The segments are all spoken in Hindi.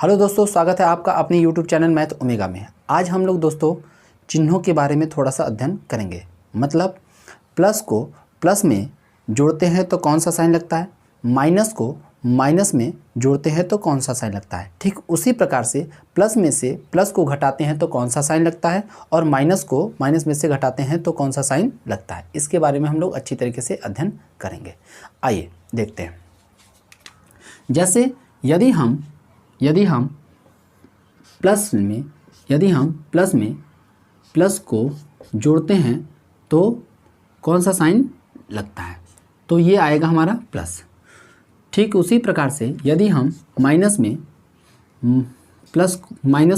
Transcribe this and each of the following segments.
हेलो दोस्तों, स्वागत है आपका अपने यूट्यूब चैनल मैथ ओमेगा में। आज हम लोग दोस्तों चिन्हों के बारे में थोड़ा सा अध्ययन करेंगे। मतलब प्लस को प्लस में जोड़ते हैं तो कौन सा साइन लगता है, माइनस को माइनस में जोड़ते हैं तो कौन सा साइन लगता है। ठीक उसी प्रकार से प्लस में से प्लस को घटाते हैं तो कौन सा साइन लगता है, और माइनस को माइनस में से घटाते हैं तो कौन सा साइन लगता है। इसके बारे में हम लोग अच्छी तरीके से अध्ययन करेंगे। आइए देखते हैं। जैसे यदि हम प्लस में प्लस को जोड़ते हैं तो कौन सा साइन लगता है, तो ये आएगा हमारा प्लस। ठीक उसी प्रकार से यदि हम माइनस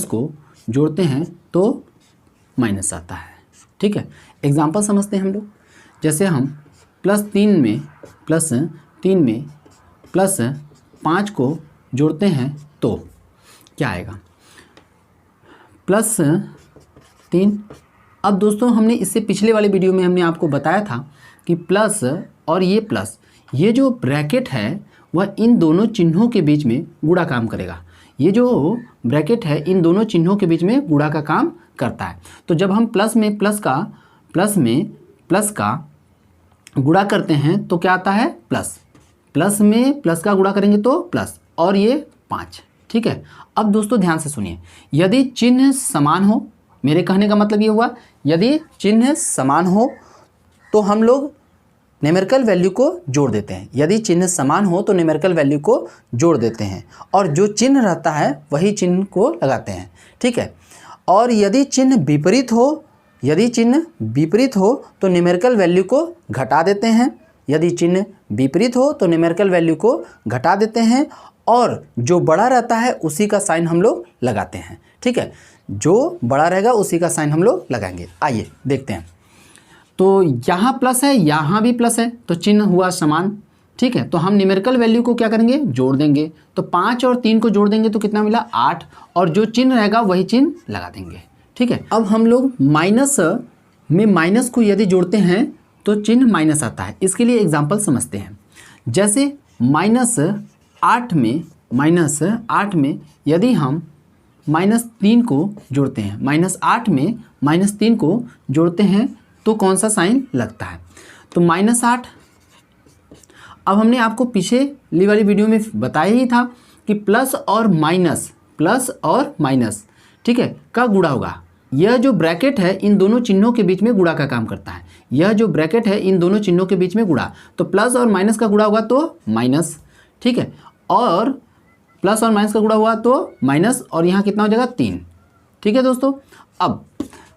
को जोड़ते हैं तो माइनस आता है। ठीक है, एग्जांपल समझते हैं हम लोग। जैसे हम प्लस 3 में प्लस 5 को जोड़ते हैं तो क्या आएगा, +3। अब दोस्तों हमने इससे पिछले वाले वीडियो में हमने आपको बताया था कि प्लस और ये जो ब्रैकेट है वह इन दोनों चिन्हों के बीच में गुणा काम करेगा। ये जो ब्रैकेट है इन दोनों चिन्हों के बीच में गुणा का काम करता है। तो जब हम प्लस में प्लस का गुणा करते हैं तो क्या आता है, प्लस में प्लस का गुणा करेंगे तो प्लस, और ये 5। ठीक है, अब दोस्तों ध्यान से सुनिए। यदि चिन्ह समान हो, मेरे कहने का मतलब ये हुआ, यदि चिन्ह समान हो तो हम लोग न्यूमेरिकल वैल्यू को जोड़ देते हैं। यदि चिन्ह समान हो तो न्यूमेरिकल वैल्यू को जोड़ देते हैं, और जो चिन्ह रहता है वही चिन्ह को लगाते हैं। ठीक है, और यदि चिन्ह विपरीत हो तो न्यूमेरिकल वैल्यू को घटा देते हैं। यदि चिन्ह विपरीत हो तो न्यूमेरिकल वैल्यू को घटा देते हैं, और जो बड़ा रहता है उसी का साइन हम लोग लगाते हैं। ठीक है, जो बड़ा रहेगा उसी का साइन हम लोग लगाएंगे। आइए देखते हैं। तो यहाँ प्लस है, यहाँ भी प्लस है, तो चिन्ह हुआ समान। ठीक है, तो हम न्यूमेरिकल वैल्यू को क्या करेंगे, जोड़ देंगे। तो 5 और 3 को जोड़ देंगे तो कितना मिला, 8, और जो चिन्ह रहेगा वही चिन्ह लगा देंगे। ठीक है, अब हम लोग माइनस में माइनस को यदि जोड़ते हैं तो चिन्ह माइनस आता है। इसके लिए एग्जाम्पल समझते हैं। जैसे -8 में यदि हम -3 को जोड़ते हैं, -8 में -3 को जोड़ते हैं तो कौन सा साइन लगता है, तो -8। अब हमने आपको पिछली वाली वीडियो में बताया ही था कि प्लस और माइनस ठीक है का गुणा होगा। यह जो ब्रैकेट है इन दोनों चिन्हों के बीच में गुणा का काम करता है। यह जो ब्रैकेट है इन दोनों चिन्हों के बीच में गुणा, तो प्लस और माइनस का गुणा होगा तो माइनस। ठीक है, और प्लस और माइनस का गुणा हुआ तो माइनस, और यहाँ कितना हो जाएगा, 3। ठीक है दोस्तों, अब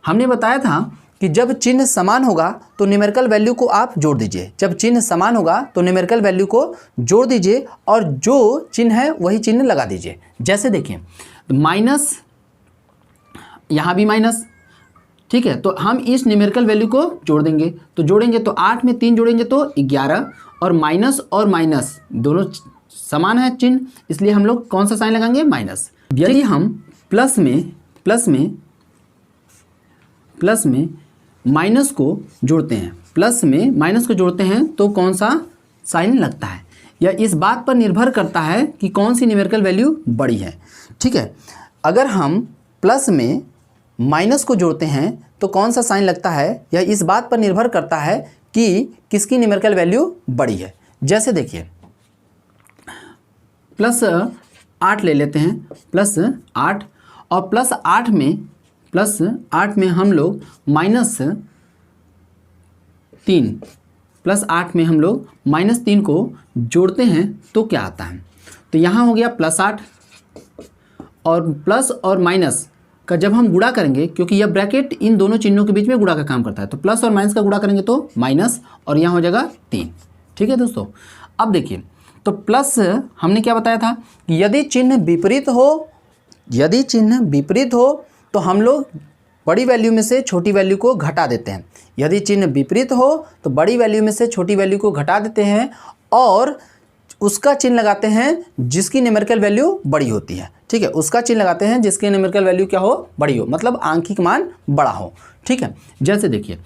हमने बताया था कि जब चिन्ह समान होगा तो न्यूमेरिकल वैल्यू को आप जोड़ दीजिए। जब चिन्ह समान होगा तो न्यूमेरिकल वैल्यू को जोड़ दीजिए, और जो चिन्ह है वही चिन्ह लगा दीजिए। जैसे देखिए माइनस, यहाँ भी माइनस। ठीक है, तो हम इस न्यूमेरिकल वैल्यू को जोड़ देंगे, तो जोड़ेंगे तो 8 में 3 जोड़ेंगे तो 11, और माइनस दोनों समान है चिन्ह, इसलिए हम लोग कौन सा साइन लगाएंगे, माइनस। यदि हम प्लस में माइनस को जोड़ते हैं, तो कौन सा साइन लगता है, यह इस बात पर निर्भर करता है कि कौन सी न्यूमेरिकल वैल्यू बड़ी है। ठीक है, अगर हम प्लस में माइनस को जोड़ते हैं तो कौन सा साइन लगता है, यह इस बात पर निर्भर करता है कि किसकी न्यूमेरिकल वैल्यू बड़ी है। जैसे देखिए +8 ले लेते हैं, +8, और +8 में हम लोग -3 को जोड़ते हैं तो क्या आता है, तो यहाँ हो गया +8, और प्लस और माइनस का जब हम गुणा करेंगे, क्योंकि यह ब्रैकेट इन दोनों चिन्हों के बीच में गुणा का काम करता है, तो प्लस और माइनस का गुणा करेंगे तो माइनस, और यहाँ हो जाएगा 3। ठीक है दोस्तों, अब देखिए, तो प्लस हमने क्या बताया था कि यदि चिन्ह विपरीत हो तो हम लोग बड़ी वैल्यू में से छोटी वैल्यू को घटा देते हैं। यदि चिन्ह विपरीत हो तो बड़ी वैल्यू में से छोटी वैल्यू को घटा देते हैं, और उसका चिन्ह लगाते हैं जिसकी न्यूमेरिकल वैल्यू बड़ी होती है। ठीक है, उसका चिन्ह लगाते हैं जिसकी न्यूमेरिकल वैल्यू क्या हो, बड़ी हो, मतलब आंशिक मान बड़ा हो। ठीक है, जैसे देखिए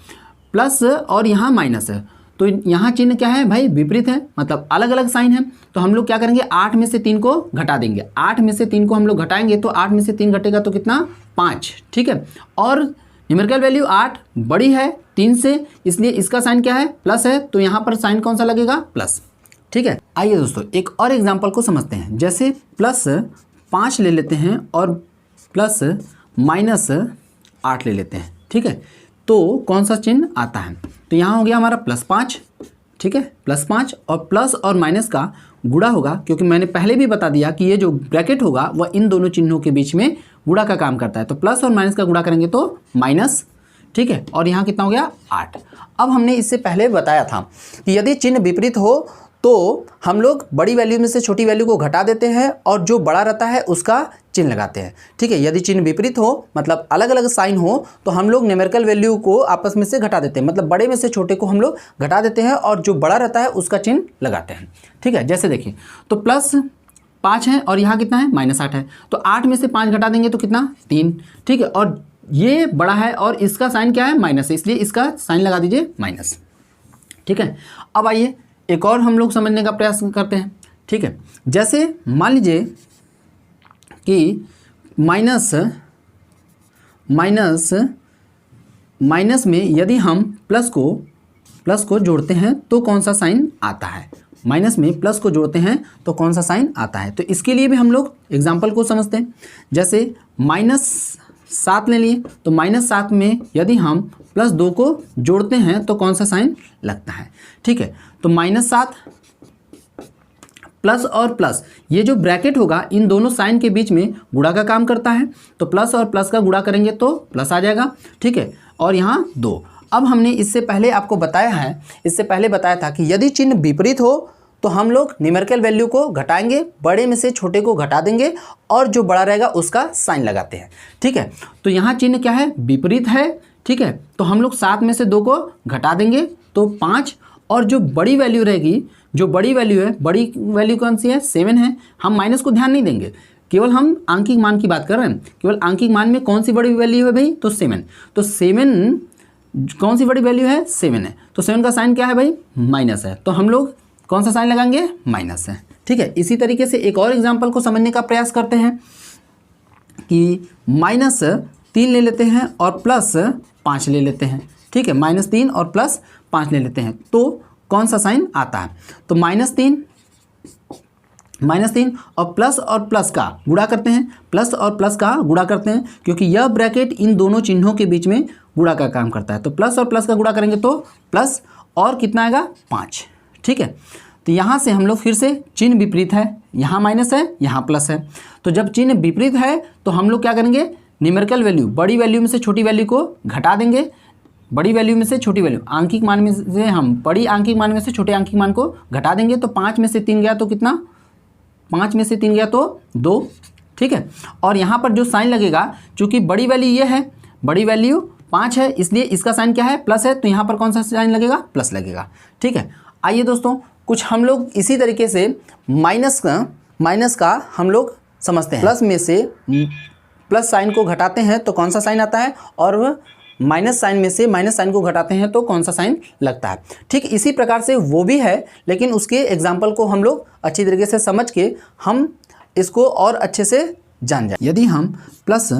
प्लस और यहाँ माइनस है, तो यहाँ चिन्ह क्या है भाई, विपरीत है, मतलब अलग अलग साइन है। तो हम लोग क्या करेंगे, 8 में से 3 को घटा देंगे। 8 में से 3 को हम लोग घटाएंगे तो 8 में से 3 घटेगा तो कितना, 5, ठीक है। और न्यूमेरिकल वैल्यू 8 बड़ी है 3 से, इसलिए इसका साइन क्या है, प्लस है, तो यहाँ पर साइन कौन सा लगेगा, प्लस, ठीक है। आइए दोस्तों एक और एग्जाम्पल को समझते हैं। जैसे +5 ले लेते हैं और +-8 ले लेते हैं, ठीक है। तो कौन सा चिन्ह आता है, तो यहाँ हो गया हमारा +5, ठीक है, +5 और प्लस और माइनस का गुणा होगा, क्योंकि मैंने पहले भी बता दिया कि ये जो ब्रैकेट होगा वह इन दोनों चिन्हों के बीच में गुणा का काम करता है। तो प्लस और माइनस का गुणा करेंगे तो माइनस, ठीक है। और यहाँ कितना हो गया, 8। अब हमने इससे पहले बताया था कि यदि चिन्ह विपरीत हो तो हम लोग बड़ी वैल्यू में से छोटी वैल्यू को घटा देते हैं और जो बड़ा रहता है उसका चिन्ह लगाते हैं, ठीक है। यदि चिन्ह विपरीत हो, मतलब अलग अलग साइन हो, तो हम लोग न्यूमेरिकल वैल्यू को आपस में से घटा देते हैं, मतलब बड़े में से छोटे को हम लोग घटा देते हैं और जो बड़ा रहता है उसका चिन्ह लगाते हैं, ठीक है। जैसे देखिए, तो +5 है और यहाँ कितना है, -8 है, तो 8 में से 5 घटा देंगे तो कितना, 3, ठीक है। और ये बड़ा है और इसका साइन क्या है, माइनस है, इसलिए इसका साइन लगा दीजिए माइनस, ठीक है। अब आइए एक और हम लोग समझने का प्रयास करते हैं, ठीक है। जैसे मान लीजिए कि माइनस में यदि हम प्लस को जोड़ते हैं तो कौन सा साइन आता है, माइनस में प्लस को जोड़ते हैं तो कौन सा साइन आता है। तो इसके लिए भी हम लोग एग्जाम्पल को समझते हैं। जैसे -7 ले लिए, तो -7 में यदि हम +2 को जोड़ते हैं तो कौन सा साइन लगता है, ठीक है। तो -7 प्लस और प्लस, ये जो ब्रैकेट होगा इन दोनों साइन के बीच में गुणा का काम करता है, तो प्लस और प्लस का गुणा करेंगे तो प्लस आ जाएगा, ठीक है। और यहाँ 2। अब हमने इससे पहले आपको बताया है, इससे पहले बताया था कि यदि चिन्ह विपरीत हो तो हम लोग न्यूमेरिकल वैल्यू को घटाएंगे, बड़े में से छोटे को घटा देंगे और जो बड़ा रहेगा उसका साइन लगाते हैं, ठीक है। तो यहाँ चिन्ह क्या है, विपरीत है, ठीक है। तो हम लोग 7 में से 2 को घटा देंगे तो 5, और जो बड़ी वैल्यू रहेगी, जो बड़ी वैल्यू है, बड़ी वैल्यू कौन सी है, 7 है। हम माइनस को ध्यान नहीं देंगे, केवल हम आंकिक मान की बात कर रहे हैं। केवल आंकिक मान में कौन सी बड़ी वैल्यू है भाई, तो 7। तो 7 कौन सी बड़ी वैल्यू है, 7 है। तो 7 का साइन क्या है भाई, माइनस है, तो हम लोग कौन सा साइन लगाएंगे, माइनस है, ठीक है। इसी तरीके से एक और एग्जाम्पल को समझने का प्रयास करते हैं कि -3 ले लेते हैं और +5 ले लेते हैं, ठीक है। -3 और +5 ले लेते हैं तो कौन सा साइन आता है, तो -3 और प्लस का गुणा करते हैं, प्लस और प्लस का गुणा करते हैं, क्योंकि यह ब्रैकेट इन दोनों चिन्हों के बीच में गुणा का काम करता है। तो प्लस और प्लस का गुणा करेंगे तो प्लस, और कितना आएगा, 5, ठीक है। तो यहाँ से हम लोग फिर से चिन्ह विपरीत है, यहाँ माइनस है, यहाँ प्लस है। तो जब चिन्ह विपरीत है तो हम लोग क्या करेंगे, न्यूमेरिकल वैल्यू, बड़ी वैल्यू में से छोटी वैल्यू को घटा देंगे, बड़ी वैल्यू में से छोटी वैल्यू, आंकिक मान में से हम बड़ी आंकिक मान में से छोटे आंकिक मान को घटा देंगे। तो 5 में से 3 गया तो कितना, 5 में से 3 गया तो 2, ठीक है। और यहाँ पर जो साइन लगेगा, चूँकि बड़ी वैल्यू ये है, बड़ी वैल्यू 5 है, इसलिए इसका साइन क्या है, प्लस है, तो यहाँ पर कौन सा साइन लगेगा, प्लस लगेगा, ठीक है। आइए दोस्तों कुछ हम लोग इसी तरीके से माइनस का हम लोग समझते हैं। प्लस में से प्लस साइन को घटाते हैं तो कौन सा साइन आता है, और माइनस साइन में से माइनस साइन को घटाते हैं तो कौन सा साइन लगता है। ठीक इसी प्रकार से वो भी है, लेकिन उसके एग्जाम्पल को हम लोग अच्छी तरीके से समझ के हम इसको और अच्छे से जान जाए। यदि हम प्लस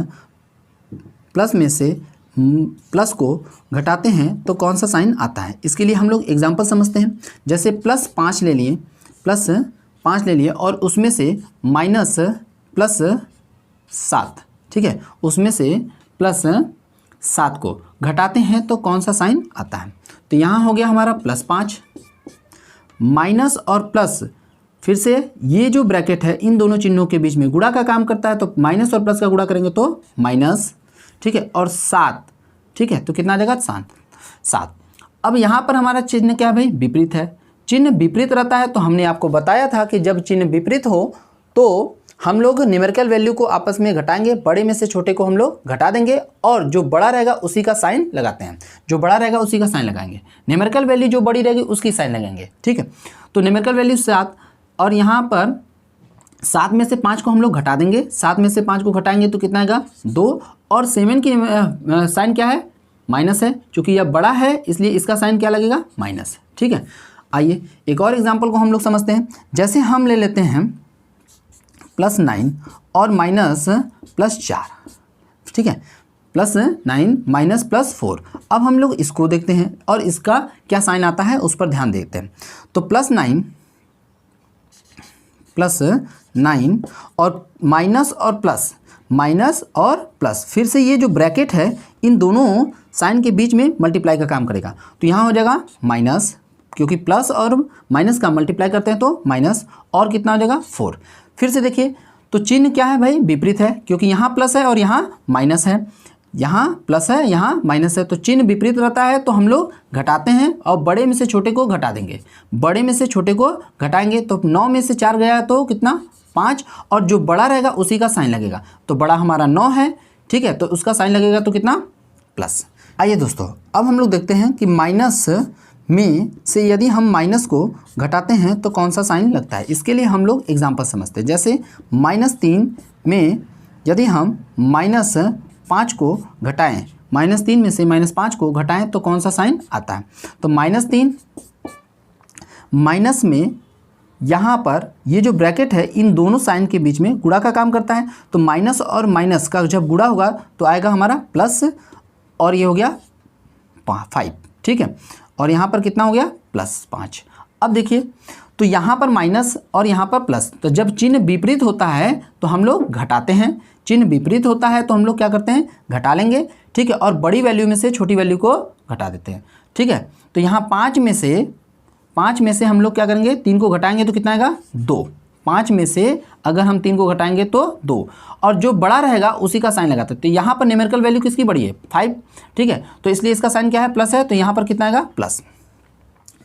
में से प्लस को घटाते हैं तो कौन सा साइन आता है, इसके लिए हम लोग एग्जाम्पल समझते हैं। जैसे +5 ले लिए, +5 ले लिए और उसमें से -+7, ठीक है, उसमें से +7 को घटाते हैं तो कौन सा साइन आता है। तो यहाँ हो गया हमारा +5, माइनस और प्लस, फिर से ये जो ब्रैकेट है इन दोनों चिन्हों के बीच में गुणा का काम करता है, तो माइनस और प्लस का गुणा करेंगे तो माइनस, ठीक है, और 7, ठीक है, तो कितना आ जाएगा 7। अब यहाँ पर हमारा चिन्ह क्या है भाई, विपरीत है। चिन्ह विपरीत रहता है तो हमने आपको बताया था कि जब चिन्ह विपरीत हो तो हम लोग न्यूमेरिकल वैल्यू को आपस में घटाएंगे, बड़े में से छोटे को हम लोग घटा देंगे और जो बड़ा रहेगा उसी का साइन लगाते हैं, जो बड़ा रहेगा उसी का साइन लगाएंगे। न्यूमेरिकल वैल्यू जो बड़ी रहेगी उसकी साइन लगाएंगे, ठीक है। तो न्यूमेरिकल वैल्यू 7 और यहाँ पर 7 में से 5 को हम लोग घटा देंगे, 7 में से 5 को घटाएंगे तो कितना आएगा 2, और 7 की साइन क्या है, माइनस है, चूँकि यह बड़ा है इसलिए इसका साइन क्या लगेगा, माइनस, ठीक है। आइए एक और एग्जाम्पल को हम लोग समझते हैं। जैसे हम ले लेते हैं +9 और -+4, ठीक है, +9 -+4। अब हम लोग इसको देखते हैं और इसका क्या साइन आता है उस पर ध्यान देते हैं। तो +9 और माइनस और प्लस, माइनस और प्लस, फिर से ये जो ब्रैकेट है इन दोनों साइन के बीच में मल्टीप्लाई का काम करेगा। तो यहाँ हो जाएगा माइनस, क्योंकि प्लस और माइनस का मल्टीप्लाई करते हैं तो माइनस, और कितना हो जाएगा 4। फिर से देखिए तो चिन्ह क्या है भाई, विपरीत है, क्योंकि यहाँ प्लस है और यहाँ माइनस है, यहाँ प्लस है यहाँ माइनस है, तो चिन्ह विपरीत रहता है तो हम लोग घटाते हैं और बड़े में से छोटे को घटा देंगे। बड़े में से छोटे को घटाएंगे तो 9 में से 4 गया तो कितना 5, और जो बड़ा रहेगा उसी का साइन लगेगा। तो बड़ा हमारा 9 है, ठीक है, तो उसका साइन लगेगा तो कितना प्लस। आइए दोस्तों अब हम लोग देखते हैं कि माइनस में से यदि हम माइनस को घटाते हैं तो कौन सा साइन लगता है। इसके लिए हम लोग एग्जाम्पल समझते हैं। जैसे -3 में यदि हम -5 को घटाएं, -3 में से -5 को घटाएं तो कौन सा साइन आता है। तो -3 माइनस में यहाँ पर ये जो ब्रैकेट है इन दोनों साइन के बीच में गुणा का काम करता है। तो माइनस और माइनस का जब गुणा होगा तो आएगा हमारा प्लस, और ये हो गया 5, ठीक है, और यहाँ पर कितना हो गया +5। अब देखिए तो यहाँ पर माइनस और यहाँ पर प्लस, तो जब चिन्ह विपरीत होता है तो हम लोग घटाते हैं, चिन्ह विपरीत होता है तो हम लोग क्या करते हैं घटा लेंगे, ठीक है, और बड़ी वैल्यू में से छोटी वैल्यू को घटा देते हैं, ठीक है। तो यहाँ 5 में से हम लोग क्या करेंगे, 3 को घटाएंगे तो कितना आएगा 2। 5 में से अगर हम 3 को घटाएंगे तो 2, और जो बड़ा रहेगा उसी का साइन लगाते हैं। तो यहाँ पर न्यूमेरिकल वैल्यू किसकी बड़ी है 5, ठीक है, तो इसलिए इसका साइन क्या है प्लस है, तो यहाँ पर कितना आएगा प्लस,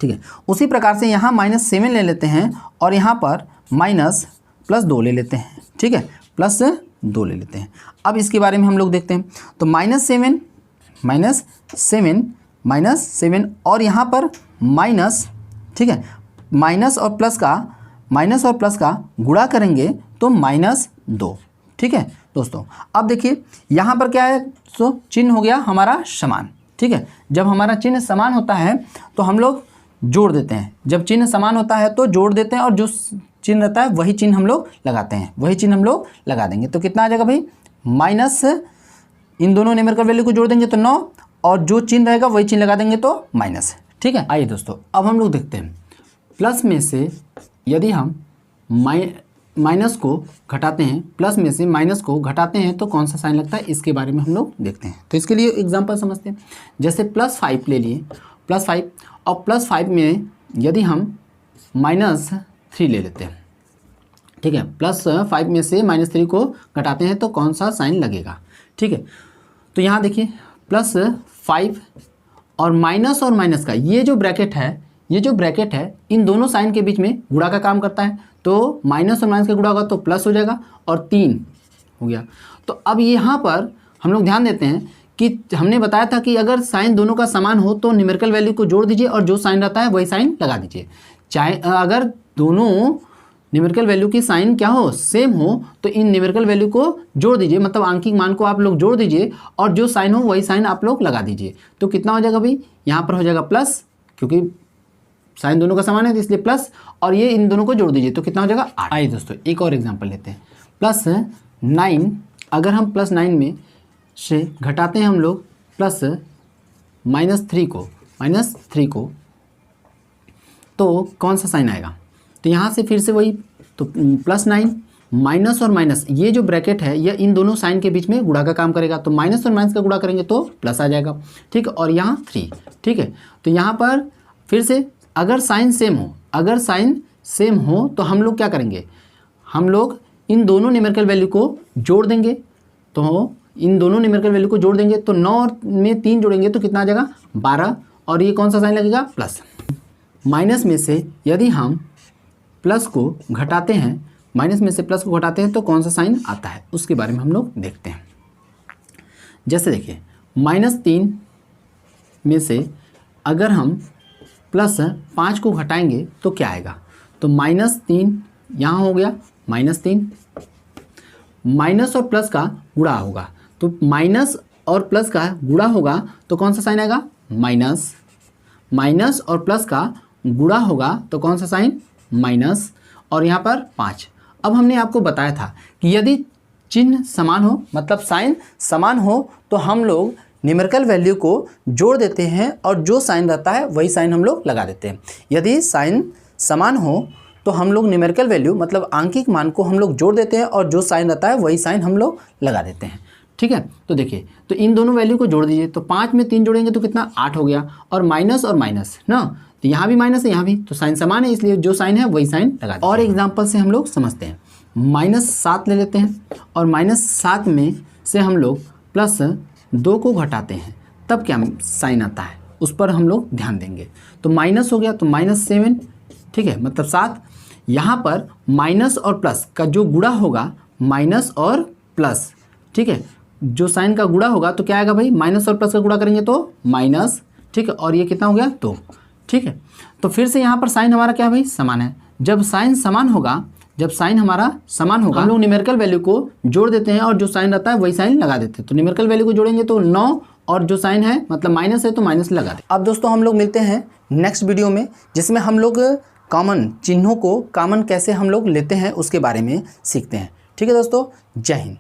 ठीक है। उसी प्रकार से यहाँ -7 ले लेते हैं और यहाँ पर -+2 ले लेते हैं, ठीक है, +2 ले लेते हैं। अब इसके बारे में हम लोग देखते हैं। तो -7 और यहाँ पर माइनस, ठीक है, माइनस और प्लस का गुणा करेंगे तो -2, ठीक है दोस्तों। अब देखिए यहाँ पर क्या है, तो चिन्ह हो गया हमारा समान, ठीक है। जब हमारा चिन्ह समान होता है तो हम लोग जोड़ देते हैं, जब चिन्ह समान होता है तो जोड़ देते हैं, और जो चिन्ह रहता है वही चिन्ह हम लोग लगाते हैं, वही चिन्ह हम लोग लगा देंगे। तो कितना आ जाएगा भाई, माइनस, इन दोनों न्यूमेरिकल वैल्यू को जोड़ देंगे तो 9, और जो चिन्ह रहेगा वही चिन्ह लगा देंगे तो माइनस, ठीक है। आइए दोस्तों अब हम लोग देखते हैं प्लस में से यदि हम माइनस को घटाते हैं, प्लस में से माइनस को घटाते हैं तो कौन सा साइन लगता है, इसके बारे में हम लोग देखते हैं। तो इसके लिए एग्जांपल समझते हैं। जैसे +5 ले लिए, +5, और +5 में यदि हम -3 ले लेते हैं, ठीक है, +5 में से -3 को घटाते हैं तो कौन सा साइन लगेगा, ठीक है। तो यहाँ देखिए +5 और माइनस का ये जो ब्रैकेट है इन दोनों साइन के बीच में गुणा का काम करता है। तो माइनस और माइनस का गुणा होगा तो प्लस हो जाएगा, और 3 हो गया। तो अब यहाँ पर हम लोग ध्यान देते हैं कि हमने बताया था कि अगर साइन दोनों का समान हो तो न्यूमेरिकल वैल्यू को जोड़ दीजिए और जो साइन रहता है वही साइन लगा दीजिए। चाहे अगर दोनों न्यूमेरिकल वैल्यू की साइन क्या हो, सेम हो, तो इन न्यूमेरिकल वैल्यू को जोड़ दीजिए, मतलब आंकिक मान को आप लोग जोड़ दीजिए और जो साइन हो वही साइन आप लोग लगा दीजिए। तो कितना हो जाएगा भाई, यहाँ पर हो जाएगा प्लस, क्योंकि साइन दोनों का समान है तो इसलिए प्लस, और ये इन दोनों को जोड़ दीजिए तो कितना हो जाएगा 8। आइए दोस्तों एक और एग्जांपल लेते हैं। +9, अगर हम +9 में से घटाते हैं हम लोग -3 को, तो कौन सा साइन आएगा। तो यहाँ से फिर से वही, तो +9 माइनस और माइनस, ये जो ब्रैकेट है ये इन दोनों साइन के बीच में गुणा का काम करेगा। तो माइनस और माइनस का गुणा करेंगे तो प्लस आ जाएगा, ठीक है, और यहाँ 3, ठीक है। तो यहाँ पर फिर से अगर साइन सेम हो तो हम लोग क्या करेंगे, हम लोग इन दोनों न्यूमेरिकल वैल्यू को जोड़ देंगे। तो इन दोनों न्यूमेरिकल वैल्यू को जोड़ देंगे तो 9 में 3 जोड़ेंगे तो कितना आ जाएगा 12, और ये कौन सा साइन लगेगा प्लस। माइनस में से यदि हम प्लस को घटाते हैं, तो कौन सा साइन आता है उसके बारे में हम लोग देखते हैं। जैसे देखिए -3 में से अगर हम +5 को घटाएंगे तो क्या आएगा, तो -3 यहाँ हो गया, -3, माइनस और प्लस का गुणा होगा, तो माइनस और प्लस का गुणा होगा तो कौन सा साइन आएगा माइनस, माइनस और प्लस का गुणा होगा तो कौन सा साइन, माइनस, और यहाँ पर 5। अब हमने आपको बताया था कि यदि चिन्ह समान हो, मतलब साइन समान हो, तो हम लोग न्यूमेरिकल वैल्यू को जोड़ देते हैं और जो साइन रहता है वही साइन हम लोग लगा देते हैं। यदि साइन समान हो तो हम लोग न्यूमेरिकल वैल्यू मतलब आंकिक मान को हम लोग जोड़ देते हैं और जो साइन रहता है वही साइन हम लोग लगा देते हैं। ठीक है, तो देखिए, तो इन दोनों वैल्यू को जोड़ दीजिए, तो 5 में 3 जोड़ेंगे तो कितना, 8 हो गया, और माइनस ना, तो यहाँ भी माइनस है यहाँ भी, तो साइन समान है, इसलिए जो साइन है वही साइन लगा देते हैं। और एग्जाम्पल से हम लोग समझते हैं, -7 ले लेते हैं और -7 में से हम लोग +2 को घटाते हैं, तब क्या साइन आता है उस पर हम लोग ध्यान देंगे। तो माइनस हो गया तो -7, ठीक है, मतलब 7। यहाँ पर माइनस और प्लस का जो गुणा होगा, माइनस और प्लस, ठीक है, जो साइन का गुणा होगा तो क्या आएगा भाई, माइनस और प्लस का गुणा करेंगे तो माइनस, ठीक है, और ये कितना हो गया 2, ठीक है। तो फिर से यहाँ पर साइन हमारा क्या भाई, समान है। जब साइन समान होगा, जब साइन हमारा समान होगा, हम लोग न्यूमेरिकल वैल्यू को जोड़ देते हैं और जो साइन रहता है वही साइन लगा देते हैं। तो न्यूमेरिकल वैल्यू को जोड़ेंगे तो 9, और जो साइन है मतलब माइनस है तो माइनस लगा दें। अब दोस्तों हम लोग मिलते हैं नेक्स्ट वीडियो में, जिसमें हम लोग कॉमन चिन्हों को कॉमन कैसे हम लोग लेते हैं उसके बारे में सीखते हैं। ठीक है दोस्तों, जय हिंद।